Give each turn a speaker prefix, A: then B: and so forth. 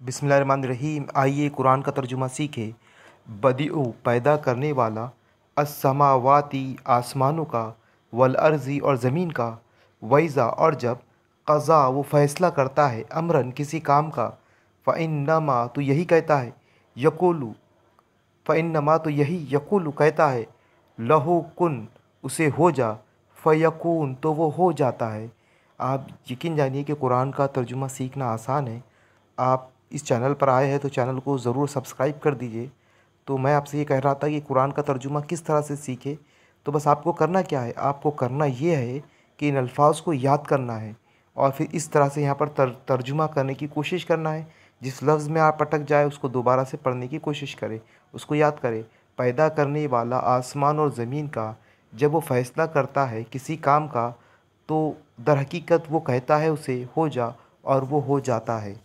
A: बिस्मिल्लाहिर्रहमानिर्रहीम। आइए कुरान का तर्जुमा सीखें। बदिउ पैदा करने वाला, अस्समावाती आसमानों का, वल अर्ज़ी और ज़मीन का, वैज़ा और जब, क़ज़ा वो फ़ैसला करता है, अमरन किसी काम का, फ़इन्नमा तो यही कहता है, यक़ूलु फ़इन्नमा तो यही यक़ूलु कहता है, लहू कुन उसे हो जा, फ़यकून तो वो हो जाता है। आप यकीन जानिए कि कुरान का तर्जुमा सीखना आसान है। आप इस चैनल पर आए हैं तो चैनल को ज़रूर सब्सक्राइब कर दीजिए। तो मैं आपसे ये कह रहा था कि कुरान का तर्जुमा किस तरह से सीखें। तो बस आपको करना क्या है, आपको करना ये है कि इन अल्फाज़ को याद करना है और फिर इस तरह से यहाँ पर तर्जुमा करने की कोशिश करना है। जिस लफ्ज़ में आप अटक जाए उसको दोबारा से पढ़ने की कोशिश करें, उसको याद करें। पैदा करने वाला आसमान और ज़मीन का, जब वो फ़ैसला करता है किसी काम का, तो दर हकीकत वो कहता है उसे हो जा और वो हो जाता है।